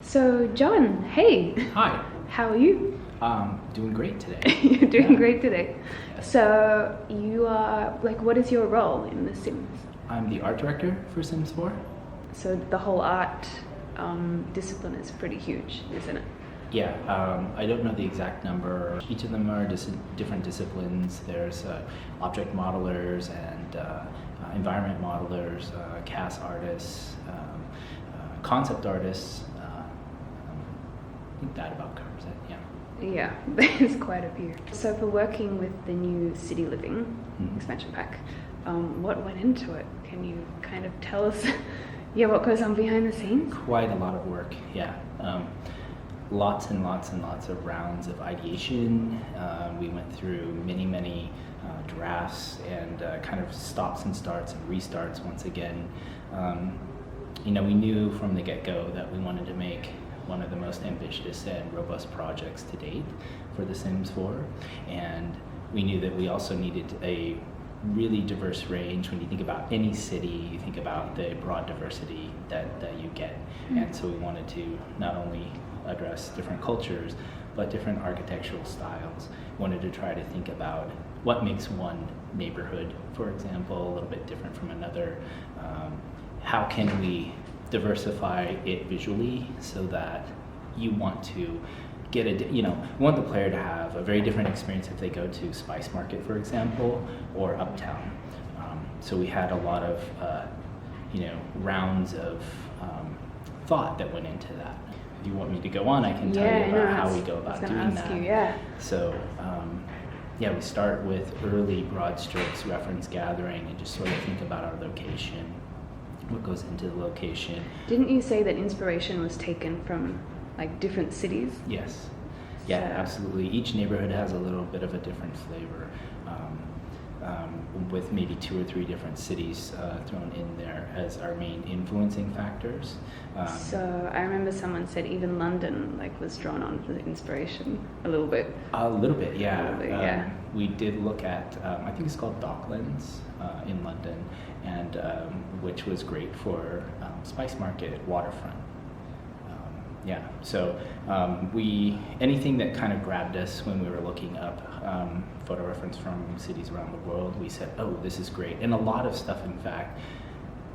So, John, hey, Hi. how are you? Doing great today. You're doing Yeah. great today. Yes. So, you are like, what is your role in The Sims? I'm the art director for Sims 4. So, the whole art discipline is pretty huge, isn't it? Yeah, I don't know the exact number. Each of them are different disciplines. There's object modelers and environment modelers, CAS artists, concept artists. I think that about covers it, yeah. Yeah, there's quite a few. So, for working with the new City Living Mhm. expansion pack, what went into it? Can you kind of tell us, yeah, what goes on behind the scenes? Quite a lot of work, yeah. Lots and lots and lots of rounds of ideation. We went through many drafts and kind of stops and starts and restarts once again. We knew from the get-go that we wanted to make one of the most ambitious and robust projects to date for The Sims 4, and we knew that we also needed a really diverse range. When you think about any city, you think about the broad diversity that you get. And so we wanted to not only address different cultures, but different architectural styles. We wanted to try to think about what makes one neighborhood, for example, a little bit different from another. How can we diversify it visually so that you want to get we want the player to have a very different experience if they go to Spice Market, for example, or Uptown. So we had a lot of, rounds of thought that went into that. If you want me to go on, I can tell you about how we go about doing that. Yeah. So, we start with early broad strokes reference gathering and just sort of think about our location, what goes into the location. Didn't you say that inspiration was taken from like different cities? Yes. Yeah, So- absolutely. Each neighborhood has a little bit of a different flavor, with maybe 2 or 3 different cities thrown in there as our main influencing factors. So I remember someone said even London like was drawn on for the inspiration a little bit. A little bit, yeah. A little bit, yeah. We did look at, I think it's called Docklands in London, and which was great for Spice Market waterfront. So anything that kind of grabbed us when we were looking up photo reference from cities around the world, we said, oh, this is great. And a lot of stuff, in fact,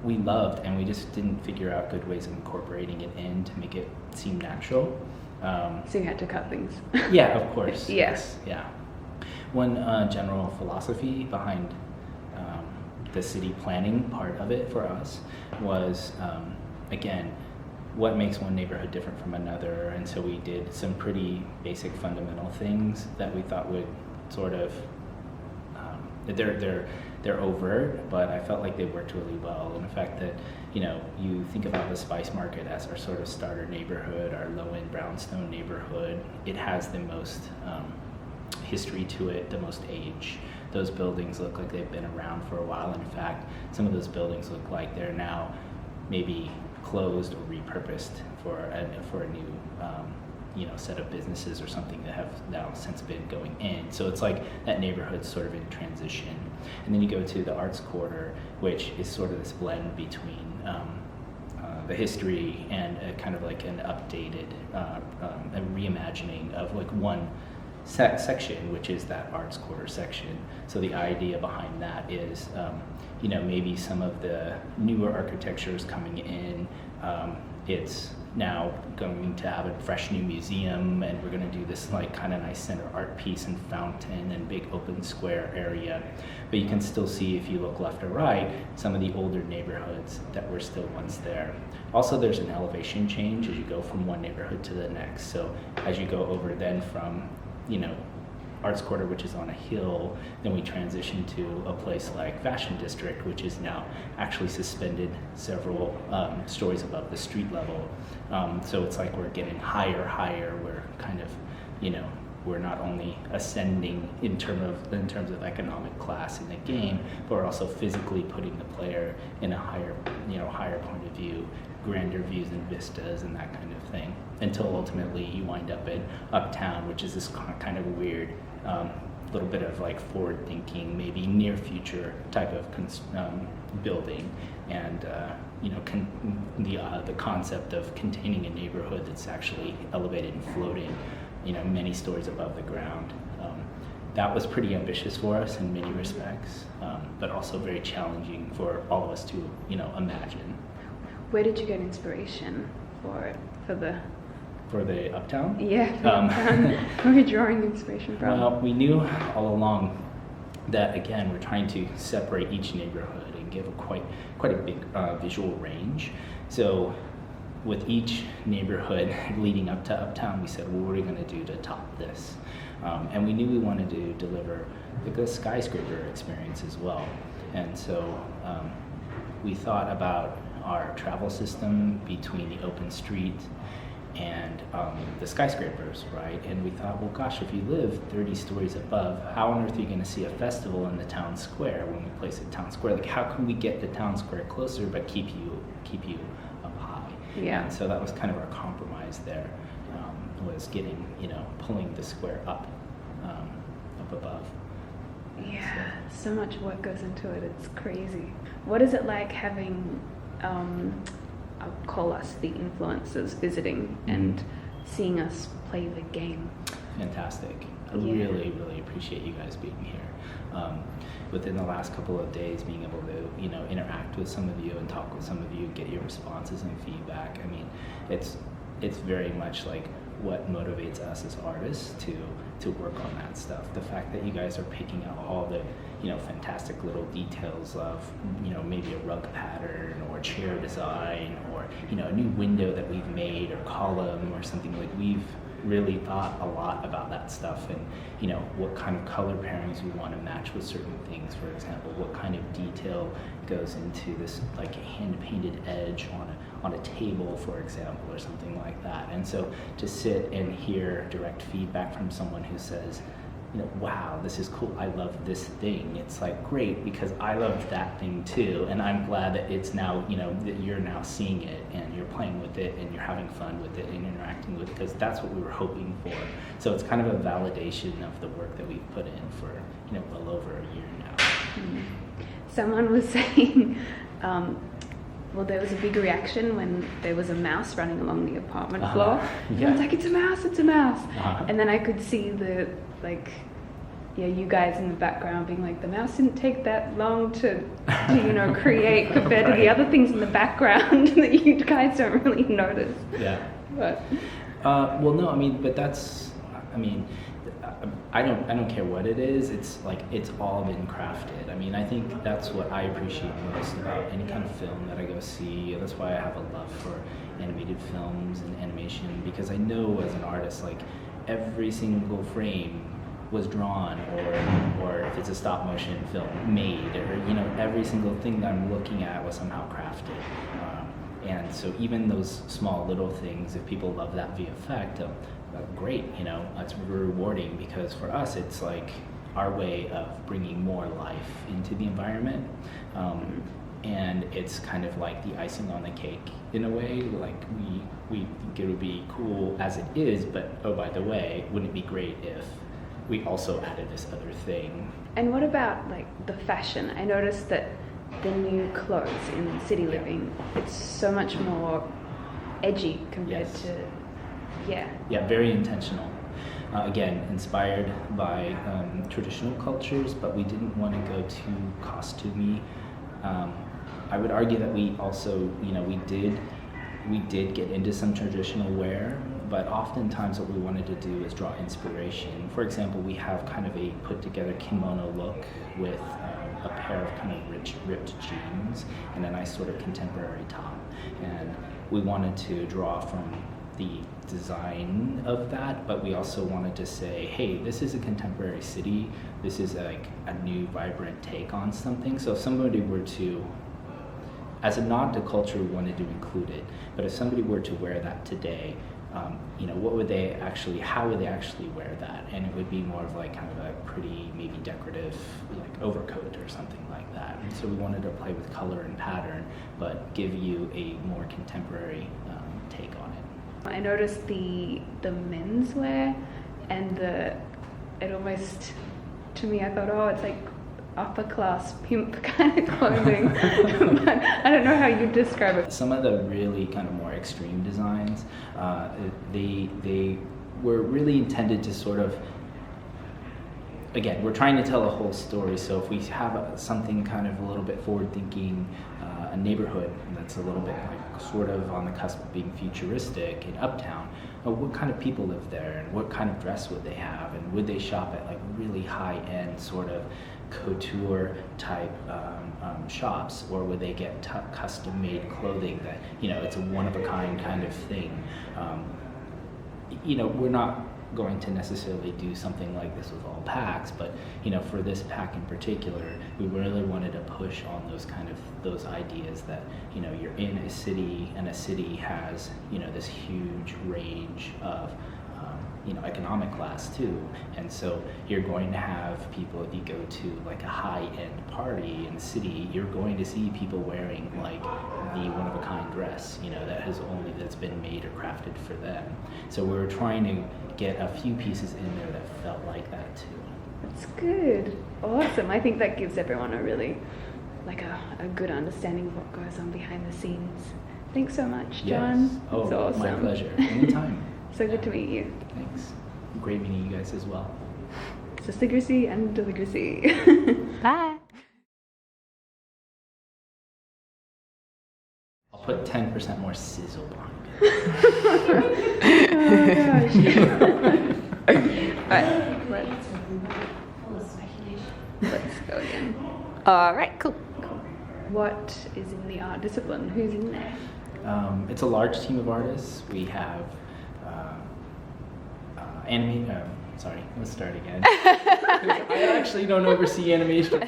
we loved, and we just didn't figure out good ways of incorporating it in to make it seem natural. So you had to cut things. Yeah, of course. Yes. Yeah. One general philosophy behind the city planning part of it for us was, again, what makes one neighborhood different from another. And so we did some pretty basic fundamental things that we thought would sort of, they're overt, but I felt like they worked really well. And the fact that, you think about the Spice Market as our sort of starter neighborhood, our low-end brownstone neighborhood, it has the most history to it, the most age. Those buildings look like they've been around for a while. In fact, some of those buildings look like they're now maybe closed or repurposed for a new set of businesses or something that have now since been going in. So it's like that neighborhood's sort of in transition. And then you go to the Arts Quarter, which is sort of this blend between the history and kind of like an updated a reimagining of like one section, which is that Arts Quarter section. So the idea behind that is, maybe some of the newer architecture is coming in. It's now going to have a fresh new museum, and we're going to do this like kind of nice center art piece and fountain and big open square area. But you can still see, if you look left or right, some of the older neighborhoods that were still once there. Also, there's an elevation change as you go from one neighborhood to the next. So as you go over then from Arts Quarter, which is on a hill, then we transition to a place like Fashion District, which is now actually suspended several stories above the street level. So it's like we're getting higher. We're kind of, we're not only ascending in terms of economic class in the game, but we're also physically putting the player in a higher point of view, grander views and vistas and that kind of thing, until ultimately you wind up in Uptown, which is this kind of weird little bit of like forward thinking, maybe near future type of building. And the concept of containing a neighborhood that's actually elevated and floating, many stories above the ground. That was pretty ambitious for us in many respects, but also very challenging for all of us to, imagine. Where did you get inspiration for it? For the Uptown? Yeah, for Uptown. Where are you drawing inspiration from? Well, we knew all along that, again, we're trying to separate each neighborhood and give quite a big visual range. So with each neighborhood leading up to Uptown, we said, well, what are we going to do to top this? And we knew we wanted to deliver like a skyscraper experience as well. And so we thought about our travel system between the open street and the skyscrapers, right? And we thought, well, gosh, if you live 30 stories above, how on earth are you going to see a festival in the town square when we place it town square? Like, how can we get the town square closer but keep you up high? Yeah. And so that was kind of our compromise there, was getting, pulling the square up above. Yeah, so much work goes into it. It's crazy. What is it like having, I'll call us the influencers, visiting and seeing us play the game? Fantastic. I Yeah. really, really appreciate you guys being here. Within the last couple of days, being able to, interact with some of you and talk with some of you, get your responses and feedback. I mean, it's very much like what motivates us as artists to work on that stuff. The fact that you guys are picking out all the, fantastic little details of, maybe a rug pattern or chair design or, a new window that we've made or column or something. Like, we've really thought a lot about that stuff and, what kind of color pairings we want to match with certain things. For example, what kind of detail goes into this like hand-painted edge on a table, for example, or something like that. And so to sit and hear direct feedback from someone who says, wow, this is cool, I love this thing. It's like, great, because I loved that thing too, and I'm glad that it's now, that you're now seeing it and you're playing with it and you're having fun with it and interacting with it, because that's what we were hoping for. So it's kind of a validation of the work that we've put in for, well over a year now. Mm. Someone was saying, well, there was a big reaction when there was a mouse running along the apartment floor. Yeah. Everyone's like, it's a mouse, it's a mouse. Uh-huh. And then I could see you guys in the background being like, the mouse didn't take that long to create compared to the other things in the background that you guys don't really notice. Yeah. But well, no, but that's, I don't care what it is. It's like, it's all been crafted. I think that's what I appreciate most about any kind of film that I go see. That's why I have a love for animated films and animation, because I know as an artist, like, every single frame was drawn, or if it's a stop motion film, made, or every single thing that I'm looking at was somehow crafted. And so even those small little things, if people love that via effect, great, it's rewarding, because for us it's like our way of bringing more life into the environment. And it's kind of like the icing on the cake in a way. Like, we think it would be cool as it is, but oh, by the way, wouldn't it be great if we also added this other thing? And what about like the fashion? I noticed that the new clothes in City Living, it's so much more edgy compared Yes. to, yeah. Yeah, very intentional. Again, inspired by traditional cultures, but we didn't want to go too costumey. I would argue that we also, we did get into some traditional wear, but oftentimes what we wanted to do is draw inspiration. For example, we have kind of a put together kimono look with a pair of kind of ripped jeans and a nice sort of contemporary top. And we wanted to draw from the design of that, but we also wanted to say, hey, this is a contemporary city. This is like a new, vibrant take on something. So if somebody were to, as a nod to culture, we wanted to include it. But if somebody were to wear that today, what would they actually, how would they actually wear that? And it would be more of like kind of a pretty, maybe decorative, like overcoat or something like that. And so we wanted to play with color and pattern, but give you a more contemporary take on it. I noticed the menswear and it almost, to me, I thought, oh, it's like upper class pimp kind of clothing. But I don't know how you describe it. Some of the really kind of more extreme designs, they were really intended to sort of, again, we're trying to tell a whole story. So if we have something kind of a little bit forward-thinking, a neighborhood that's a little bit like sort of on the cusp of being futuristic in Uptown, what kind of people live there, and what kind of dress would they have, and would they shop at like really high-end sort of couture type shops, or would they get custom-made clothing that, you know, it's a one-of-a-kind kind of thing. You know, we're not going to necessarily do something like this with all packs, but you know, for this pack in particular, we really wanted to push on those ideas that, you know, you're in a city, and a city has, you know, this huge range of you know, economic class too, and so you're going to have people, if you go to like a high-end party in the city, you're going to see people wearing like the one-of-a-kind dress, you know, that's been made or crafted for them. So we were trying to get a few pieces in there that felt like that too. That's good. Awesome. I think that gives everyone a really, like a good understanding of what goes on behind the scenes. Thanks so much, John. Yes. Oh, it's awesome. my pleasure. Anytime. So good to meet you. Thanks. Great meeting you guys as well. Sissigracy and deligracy. Bye. I'll put 10% more sizzle on Oh my gosh. Alright, let's go again. All right, cool. What is in the art discipline? Who's in there? It's a large team of artists. We have sorry, let's start again. I actually don't oversee animation.